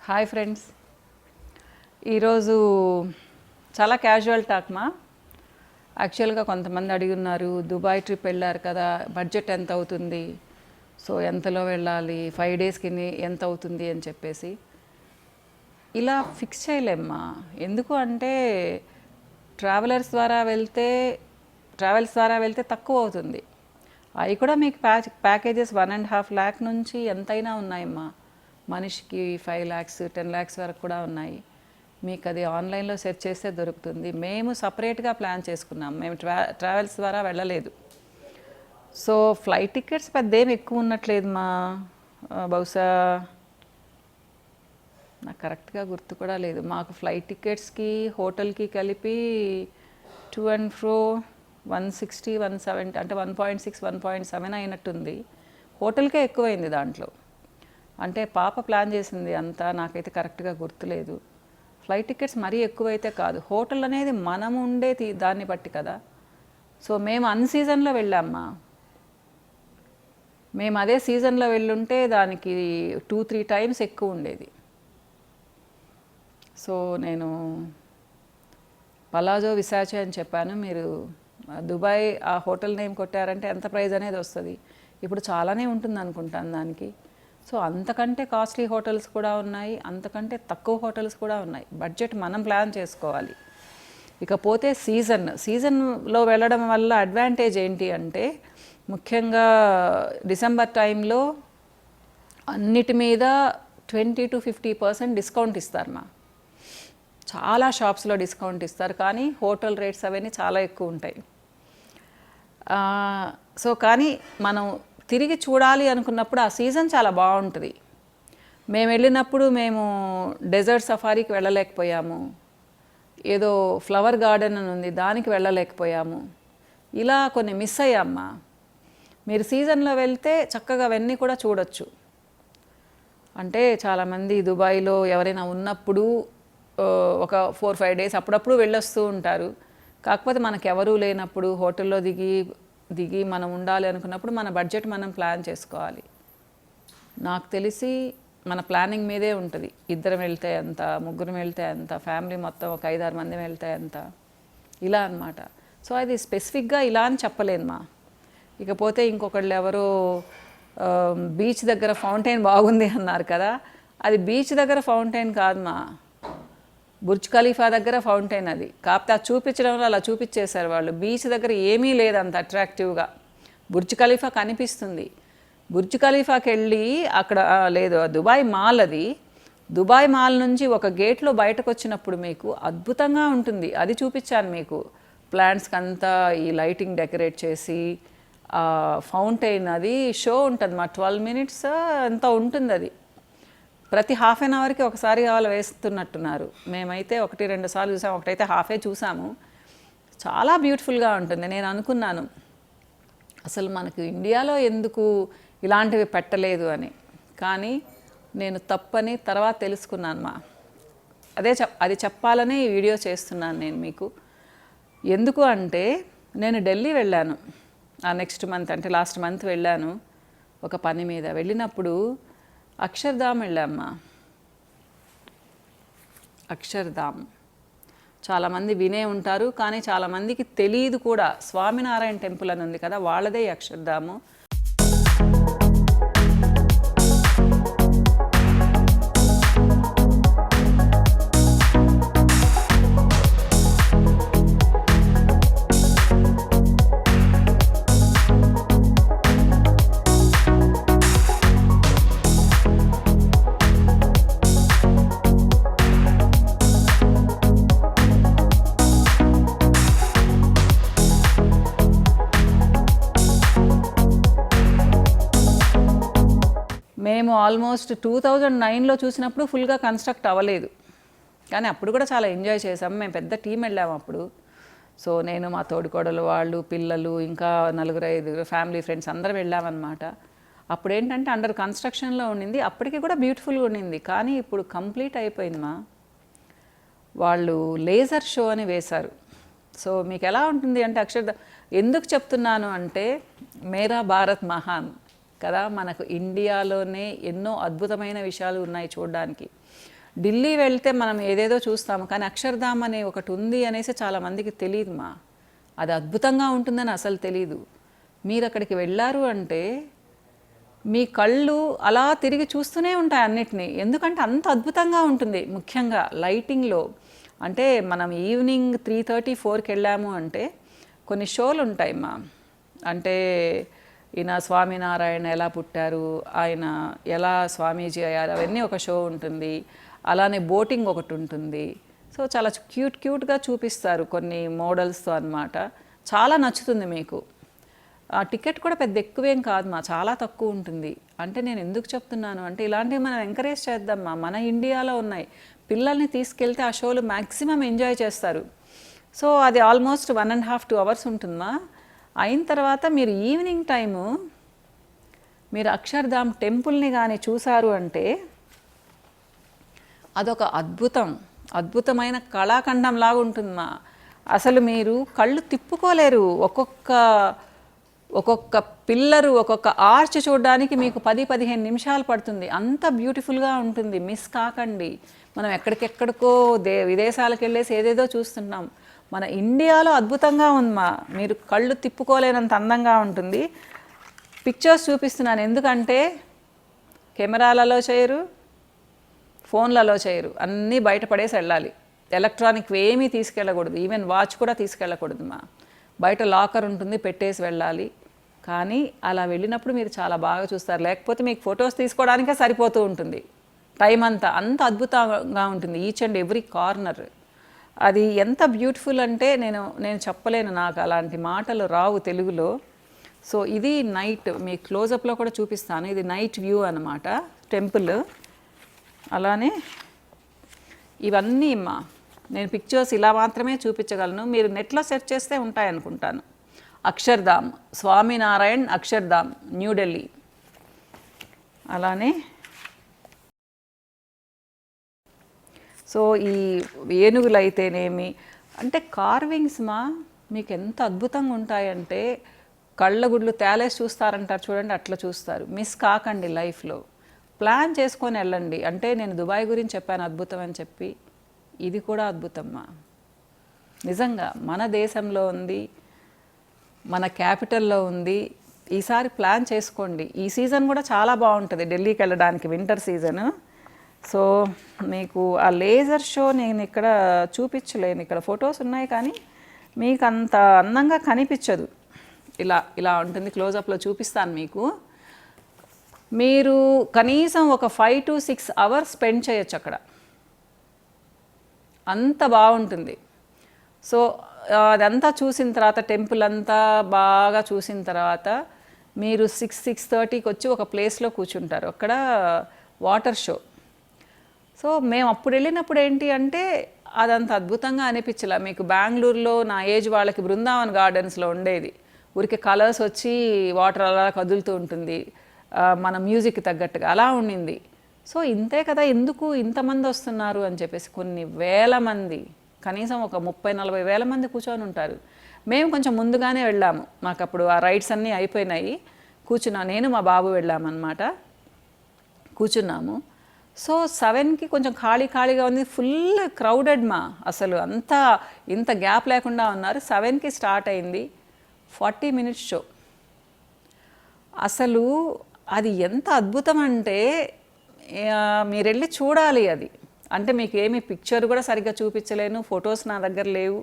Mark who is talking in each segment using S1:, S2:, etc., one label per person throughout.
S1: Hi friends, ఈరోజు చాలా casual talk మా. యాక్చువల్గా కొంతమంది అడిగున్నారు, దుబాయ్ ట్రిప్ వెళ్ళారు కదా, బడ్జెట్ ఎంత అవుతుంది, సో ఎంతలో వెళ్ళాలి, 5 డేస్కి ఎంత అవుతుంది అని చెప్పేసి. ఇలా ఫిక్స్ చేయలేమ్మా. ఎందుకు అంటే ట్రావెల్స్ ద్వారా వెళ్తే తక్కువ అవుతుంది. అవి కూడా మీకు ప్యాకేజెస్ 1.5 lakh నుంచి ఎంతైనా ఉన్నాయమ్మా. మనిషికి 5 lakhs 10 lakhs వరకు కూడా ఉన్నాయి. మీకు అది ఆన్లైన్లో సెర్చ్ చేస్తే దొరుకుతుంది. మేము సపరేట్గా ప్లాన్ చేసుకున్నాం, మేము ట్రావెల్స్ ద్వారా వెళ్ళలేదు. సో ఫ్లైట్ టికెట్స్ పెద్ద ఏమి ఎక్కువ ఉన్నట్లేదు మా. బహుశా నాకు కరెక్ట్గా గుర్తు కూడా లేదు. మాకు ఫ్లైట్ టికెట్స్కి హోటల్కి కలిపి టు అండ్ ఫ్రో 160 170 అంటే 1.6 1.7 అయినట్టుంది. హోటల్కే ఎక్కువైంది దాంట్లో. అంటే పాప ప్లాన్ చేసింది అంతా, నాకైతే కరెక్ట్గా గుర్తులేదు. ఫ్లైట్ టికెట్స్ మరీ ఎక్కువైతే కాదు, హోటల్ అనేది మనం ఉండే దాన్ని బట్టి కదా. సో మేము అన్సీజన్లో వెళ్ళామ్మా. మేము అదే సీజన్లో వెళ్ళుంటే దానికి 2-3 times ఎక్కువ ఉండేది. సో నేను పలాజో విశాచే అని చెప్పాను. మీరు దుబాయ్ ఆ హోటల్ నేమ్ కొట్టారంటే ఎంత ప్రైస్ అనేది వస్తుంది. ఇప్పుడు చాలానే ఉంటుంది అనుకుంటాను దానికి. సో అంతకంటే కాస్ట్లీ హోటల్స్ కూడా ఉన్నాయి, అంతకంటే తక్కువ హోటల్స్ కూడా ఉన్నాయి. బడ్జెట్ మనం ప్లాన్ చేసుకోవాలి. ఇకపోతే సీజన్లో వెళ్ళడం వల్ల అడ్వాంటేజ్ ఏంటి అంటే, ముఖ్యంగా డిసెంబర్ టైంలో అన్నిటి మీద 20-50% డిస్కౌంట్ ఇస్తారు మా. చాలా షాప్స్లో డిస్కౌంట్ ఇస్తారు, కానీ హోటల్ రేట్స్ అవన్నీ చాలా ఎక్కువ ఉంటాయి. సో కానీ మనం తిరిగి చూడాలి అనుకున్నప్పుడు ఆ సీజన్ చాలా బాగుంటుంది. మేము వెళ్ళినప్పుడు మేము డెజర్ట్ సఫారీకి వెళ్ళలేకపోయాము, ఏదో ఫ్లవర్ గార్డెన్ అని ఉంది దానికి వెళ్ళలేకపోయాము. ఇలా కొన్ని మిస్ అయ్యామ్మా. మీరు సీజన్లో వెళ్తే చక్కగా అవన్నీ కూడా చూడొచ్చు. అంటే చాలామంది దుబాయ్లో ఎవరైనా ఉన్నప్పుడు ఒక 4-5 days అప్పుడప్పుడు వెళ్ళొస్తూ ఉంటారు. కాకపోతే మనకెవరూ లేనప్పుడు హోటల్లో దిగి మనం ఉండాలి అనుకున్నప్పుడు మన బడ్జెట్ మనం ప్లాన్ చేసుకోవాలి. నాకు తెలిసి మన ప్లానింగ్ మీదే ఉంటుంది. 2 వెళ్తే ఎంత, 3 వెళ్తే ఎంత, ఫ్యామిలీ మొత్తం ఒక 5-6 మంది వెళ్తే ఎంత, ఇలా అన్నమాట. సో అది స్పెసిఫిక్గా ఇలా అని చెప్పలేను మా. ఇకపోతే ఇంకొకళ్ళు ఎవరో బీచ్ దగ్గర ఫౌంటైన్ బాగుంది అన్నారు కదా, అది బీచ్ దగ్గర ఫౌంటైన్ కాదు మా, బుర్జ్ ఖలీఫా దగ్గర ఫౌంటైన్ అది. కాకపోతే అది చూపించడంలో అలా చూపించేశారు వాళ్ళు. బీచ్ దగ్గర ఏమీ లేదు అంత అట్రాక్టివ్గా. బుర్జ్ ఖలీఫా కనిపిస్తుంది. బుర్జ్ ఖలీఫాకి వెళ్ళి అక్కడ లేదు, దుబాయ్ మాల్ అది. దుబాయ్ మాల్ నుంచి ఒక గేట్లో బయటకు వచ్చినప్పుడు మీకు అద్భుతంగా ఉంటుంది. అది చూపించాను మీకు. ప్లాంట్స్కి అంతా ఈ లైటింగ్ డెకరేట్ చేసి ఫౌంటైన్ అది షో ఉంటుంది మా. 12 minutes ఎంత ఉంటుంది అది. ప్రతి 1/2 hourకి ఒకసారి వాళ్ళు వేస్తున్నట్టున్నారు. మేమైతే 1-2 సార్లు చూసాము. ఒకటైతే హాఫే చూసాము. చాలా బ్యూటిఫుల్గా ఉంటుంది. నేను అనుకున్నాను అసలు మనకు ఇండియాలో ఎందుకు ఇలాంటివి పెట్టలేదు అని, కానీ నేను తప్పని తర్వాత తెలుసుకున్నాను మా. అది చెప్పాలనే ఈ వీడియో చేస్తున్నాను నేను మీకు. ఎందుకు అంటే నేను ఢిల్లీ వెళ్ళాను నెక్స్ట్ మంత్, అంటే లాస్ట్ మంత్ వెళ్ళాను ఒక పని మీద. వెళ్ళినప్పుడు అక్షర్ధామ్ వెళ్ళామ్మా. అక్షర్ధామ్ చాలామంది వినే ఉంటారు, కానీ చాలామందికి తెలియదు కూడా. స్వామినారాయణ టెంపుల్ అని ఉంది కదా, వాళ్ళదే అక్షర్ధాము. మేము ఆల్మోస్ట్ 2009లో చూసినప్పుడు ఫుల్గా కన్స్ట్రక్ట్ అవ్వలేదు, కానీ అప్పుడు కూడా చాలా ఎంజాయ్ చేసాము. మేము పెద్ద టీం వెళ్ళాము అప్పుడు. సో నేను, మా తోడికోడలు, వాళ్ళు, పిల్లలు, ఇంకా 4-5 ఫ్యామిలీ ఫ్రెండ్స్ అందరం వెళ్ళామన్నమాట. అప్పుడు ఏంటంటే అండర్ కన్స్ట్రక్షన్లో ఉండింది. అప్పటికి కూడా బ్యూటిఫుల్గా ఉండింది, కానీ ఇప్పుడు కంప్లీట్ అయిపోయింది మా. వాళ్ళు లేజర్ షో అని వేశారు. సో మీకు ఎలా ఉంటుంది అంటే అక్షర్ధామ్ ఎందుకు చెప్తున్నాను అంటే, మేరా భారత్ మహాన్ కదా, మనకు ఇండియాలోనే ఎన్నో అద్భుతమైన విషయాలు ఉన్నాయి చూడడానికి. ఢిల్లీ వెళ్తే మనం ఏదేదో చూస్తాము, కానీ అక్షర్ధామ్ అనే ఒకటి ఉంది అనేసి చాలామందికి తెలియదు మా. అది అద్భుతంగా ఉంటుందని అసలు తెలీదు. మీరు అక్కడికి వెళ్ళారు అంటే మీ కళ్ళు అలా తిరిగి చూస్తూనే ఉంటాయి అన్నిటినీ, ఎందుకంటే అంత అద్భుతంగా ఉంటుంది. ముఖ్యంగా లైటింగ్లో అంటే మనం ఈవినింగ్ 3:30, 4కి వెళ్ళాము అంటే కొన్ని షోలు ఉంటాయి మా. అంటే ఈయన స్వామినారాయణ ఎలా పుట్టారు, ఆయన ఎలా స్వామీజీ అయ్యారు, అవన్నీ ఒక షో ఉంటుంది. అలానే బోటింగ్ ఒకటి ఉంటుంది. సో చాలా క్యూట్గా చూపిస్తారు కొన్ని మోడల్స్తో అన్నమాట. చాలా నచ్చుతుంది మీకు. ఆ టికెట్ కూడా పెద్ద ఎక్కువేం కాదు మా, చాలా తక్కువ ఉంటుంది. అంటే నేను ఎందుకు చెప్తున్నాను అంటే ఇలాంటివి మనం ఎంకరేజ్ చేద్దాం మన ఇండియాలో ఉన్నాయి. పిల్లల్ని తీసుకెళ్తే ఆ షోలు మ్యాక్సిమం ఎంజాయ్ చేస్తారు. సో అది ఆల్మోస్ట్ 1.5 to 2 hours ఉంటుందా. అయిన తర్వాత మీరు ఈవినింగ్ టైము మీరు అక్షర్ధామ్ టెంపుల్ని కానీ చూసారు అంటే అదొక అద్భుతమైన కళాఖండం లాగా ఉంటుందమ్మా. అసలు మీరు కళ్ళు తిప్పుకోలేరు. ఒక్కొక్క పిల్లరు, ఒక్కొక్క ఆర్చ్ చూడడానికి మీకు 10-15 నిమిషాలు పడుతుంది. అంత బ్యూటిఫుల్గా ఉంటుంది. మిస్ కాకండి. మనం ఎక్కడికెక్కడికో విదేశాలకు వెళ్ళేసి ఏదేదో చూస్తున్నాం. మన ఇండియాలో అద్భుతంగా ఉందమ్మా. మీరు కళ్ళు తిప్పుకోలేనంత అందంగా ఉంటుంది. పిక్చర్స్ చూపిస్తున్నాను ఎందుకంటే కెమెరాలలో చేయరు, ఫోన్లలో చేయరు, అన్నీ బయటపడేసి వెళ్ళాలి. ఎలక్ట్రానిక్ ఏమీ తీసుకెళ్ళకూడదు, ఈవెన్ వాచ్ కూడా తీసుకెళ్ళకూడదు మా. బయట లాకర్ ఉంటుంది, పెట్టేసి వెళ్ళాలి. కానీ అలా వెళ్ళినప్పుడు మీరు చాలా బాగా చూస్తారు. లేకపోతే మీకు ఫొటోస్ తీసుకోవడానికే సరిపోతూ ఉంటుంది టైం అంతా. అంత అద్భుతంగా ఉంటుంది ఈచ్ అండ్ ఎవ్రీ కార్నర్. అది ఎంత బ్యూటిఫుల్ అంటే నేను చెప్పలేను, నాకు అలాంటి మాటలు రావు తెలుగులో. సో ఇది నైట్, మీ క్లోజప్లో కూడా చూపిస్తాను. ఇది నైట్ వ్యూ అన్నమాట టెంపుల్. అలానే ఇవన్నీ నేను పిక్చర్స్ ఇలా మాత్రమే చూపించగలను. మీరు నెట్లో సెర్చ్ చేస్తే ఉంటాయనుకుంటాను. అక్షర్ధామ్, స్వామినారాయణ్ అక్షర్ధామ్, న్యూఢిల్లీ. అలానే సో ఈ ఏనుగులు అయితేనేమి అంటే కార్వింగ్స్ మీకు ఎంత అద్భుతంగా ఉంటాయంటే కళ్ళగుడ్లు తేలేసి చూస్తారంటారు చూడండి, అట్లా చూస్తారు. మిస్ కాకండి లైఫ్లో. ప్లాన్ చేసుకొని వెళ్ళండి. అంటే నేను దుబాయ్ గురించి చెప్పాను అద్భుతం అని చెప్పి, ఇది కూడా అద్భుతమ్మా. నిజంగా మన దేశంలో ఉంది, మన క్యాపిటల్లో ఉంది. ఈసారి ప్లాన్ చేసుకోండి. ఈ సీజన్ కూడా చాలా బాగుంటుంది ఢిల్లీకి వెళ్ళడానికి, వింటర్ సీజను. సో మీకు ఆ లేజర్ షో నేను ఇక్కడ చూపించలేను, ఇక్కడ ఫొటోస్ ఉన్నాయి కానీ మీకు అంత అందంగా కనిపించదు. ఇలా ఉంటుంది. క్లోజప్లో చూపిస్తాను మీకు. మీరు కనీసం ఒక 5 to 6 hours స్పెండ్ చేయొచ్చు అక్కడ, అంత బాగుంటుంది. సో అదంతా చూసిన తర్వాత, టెంపుల్ అంతా బాగా చూసిన తర్వాత మీరు 6-6:30కి వచ్చి ఒక ప్లేస్లో కూర్చుంటారు. అక్కడ వాటర్ షో. సో మేము అప్పుడు వెళ్ళినప్పుడు ఏంటి అంటే అదంత అద్భుతంగా అనిపించలే. మీకు బెంగళూరులో నా ఏజ్ వాళ్ళకి బృందావన్ గార్డెన్స్లో ఉండేది. ఊరికి కలర్స్ వచ్చి వాటర్ అలా కదులుతూ ఉంటుంది, మన మ్యూజిక్కి తగ్గట్టుగా అలా ఉండింది. సో ఇంతే కదా, ఎందుకు ఇంతమంది వస్తున్నారు అని చెప్పేసి కొన్ని వేల మంది, కనీసం ఒక 30-40 వేల మంది కూర్చొని ఉంటారు. మేము కొంచెం ముందుగానే వెళ్ళాము, మాకు అప్పుడు ఆ రైడ్స్ అన్నీ అయిపోయినాయి. నేను మా బాబు వెళ్ళామన్నమాట, కూర్చున్నాము. సో 7కి కొంచెం ఖాళీగా ఉంది, ఫుల్ క్రౌడెడ్ అసలు అంతా ఇంత గ్యాప్ లేకుండా ఉన్నారు. 7కి స్టార్ట్ అయింది, 40 minutes షో. అసలు అది ఎంత అద్భుతం అంటే మీరు వెళ్ళి చూడాలి అది. అంటే మీకు ఏమి పిక్చర్ కూడా సరిగ్గా చూపించలేను, ఫొటోస్ నా దగ్గర లేవు.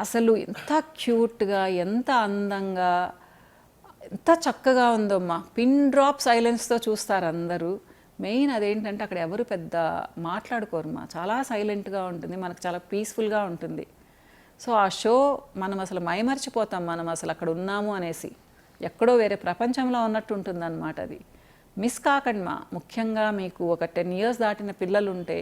S1: అసలు ఎంత క్యూట్గా, ఎంత అందంగా, ఎంత చక్కగా ఉందమ్మా. పిన్ డ్రాప్ సైలెన్స్తో చూస్తారు అందరూ. మెయిన్ అదేంటంటే అక్కడ ఎవరు పెద్ద మాట్లాడుకోరుమా, చాలా సైలెంట్గా ఉంటుంది, మనకు చాలా పీస్ఫుల్గా ఉంటుంది. సో ఆ షో మనం అసలు మైమర్చిపోతాం, మనం అసలు అక్కడ ఉన్నాము అనేసి, ఎక్కడో వేరే ప్రపంచంలో ఉన్నట్టు ఉంటుందన్నమాట. అది మిస్ కాకండి ముఖ్యంగా మీకు ఒక 10 years దాటిన పిల్లలు ఉంటే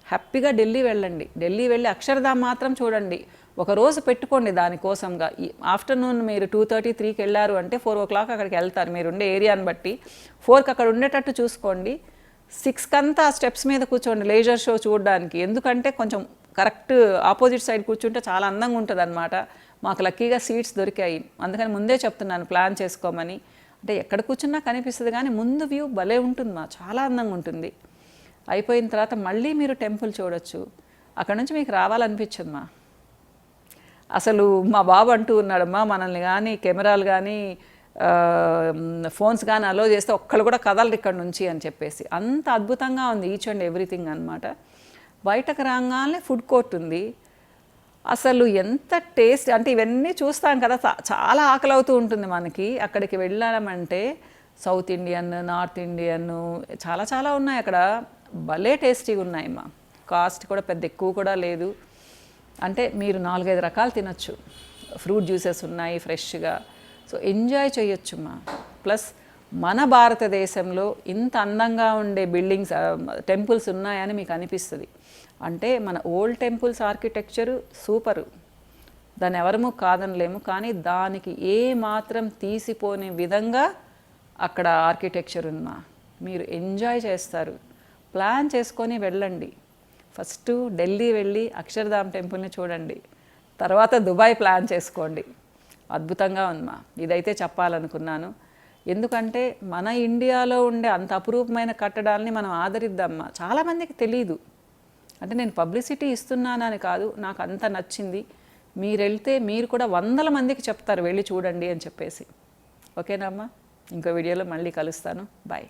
S1: హ్యాపీగా ఢిల్లీ వెళ్ళండి. ఢిల్లీ వెళ్ళి అక్షర్ధామ్ మాత్రం చూడండి. ఒక రోజు పెట్టుకోండి దానికోసంగా. ఆఫ్టర్నూన్ మీరు 2:30-3కి వెళ్ళారు అంటే 4 o'clock అక్కడికి వెళ్తారు, మీరు ఉండే ఏరియాని బట్టి. 4కి అక్కడ ఉండేటట్టు చూసుకోండి. 6కి అంతా స్టెప్స్ మీద కూర్చోండి లేజర్ షో చూడడానికి. ఎందుకంటే కొంచెం కరెక్ట్ ఆపోజిట్ సైడ్ కూర్చుంటే చాలా అందంగా ఉంటుంది అన్నమాట. మాకు లక్కీగా సీట్స్ దొరికాయి, అందుకని ముందే చెప్తున్నాను ప్లాన్ చేసుకోమని. అంటే ఎక్కడ కూర్చున్నా కనిపిస్తుంది కానీ ముందు వ్యూ భలే ఉంటుంది చాలా అందంగా ఉంటుంది. అయిపోయిన తర్వాత మళ్ళీ మీరు టెంపుల్ చూడొచ్చు. అక్కడ నుంచి మీకు రావాలనిపించదమ్మా. అసలు మా బాబు అంటూ ఉన్నాడమ్మా, మనల్ని కానీ కెమెరాలు కానీ ఫోన్స్ కానీ అలో చేస్తే ఒక్కళ్ళు కూడా కదలరు ఇక్కడ నుంచి అని చెప్పేసి. అంత అద్భుతంగా ఉంది ఈచ్ అండ్ ఎవ్రీథింగ్ అనమాట. బయటకు రాగానే ఫుడ్ కోర్ట్ ఉంది. అసలు ఎంత టేస్ట్ అంటే ఇవన్నీ చూస్తాం కదా, చాలా ఆకలి అవుతూ ఉంటుంది మనకి. అక్కడికి వెళ్ళామంటే సౌత్ ఇండియన్, నార్త్ ఇండియన్ చాలా చాలా ఉన్నాయి అక్కడ. భలే టేస్టీగా ఉన్నాయమ్మా. కాస్ట్ కూడా పెద్ద ఎక్కువ కూడా లేదు. అంటే మీరు 4-5 రకాలు తినచ్చు. ఫ్రూట్ జ్యూసెస్ ఉన్నాయి ఫ్రెష్గా. So enjoy చేయొచ్చుమ్మా. ప్లస్ మన భారతదేశంలో ఇంత అందంగా ఉండే బిల్డింగ్స్, టెంపుల్స్ ఉన్నాయని మీకు అనిపిస్తుంది. అంటే మన ఓల్డ్ టెంపుల్స్ ఆర్కిటెక్చరు సూపరు, దాన్ని ఎవరము కాదనలేము. కానీ దానికి ఏ మాత్రం తీసిపోని విధంగా అక్కడ ఆర్కిటెక్చర్ ఉందమ్మా. మీరు ఎంజాయ్ చేస్తారు. ప్లాన్ చేసుకొని వెళ్ళండి. ఫస్ట్ ఢిల్లీ వెళ్ళి అక్షర్ధామ్ టెంపుల్ని చూడండి, తర్వాత దుబాయ్ ప్లాన్ చేసుకోండి. అద్భుతంగా ఉందమ్మా. ఇదైతే చెప్పాలనుకున్నాను. ఎందుకంటే మన ఇండియాలో ఉండే అంత అపురూపమైన కట్టడాలని మనం ఆదరిద్దామా. చాలామందికి తెలీదు. అంటే నేను పబ్లిసిటీ ఇస్తున్నానని కాదు, నాకు అంత నచ్చింది. మీరు వెళ్తే మీరు కూడా 100 మందికి చెప్తారు వెళ్ళి చూడండి అని చెప్పేసి. ఓకేనా అమ్మా? ఇంకో వీడియోలో మళ్ళీ కలుస్తాను. బాయ్.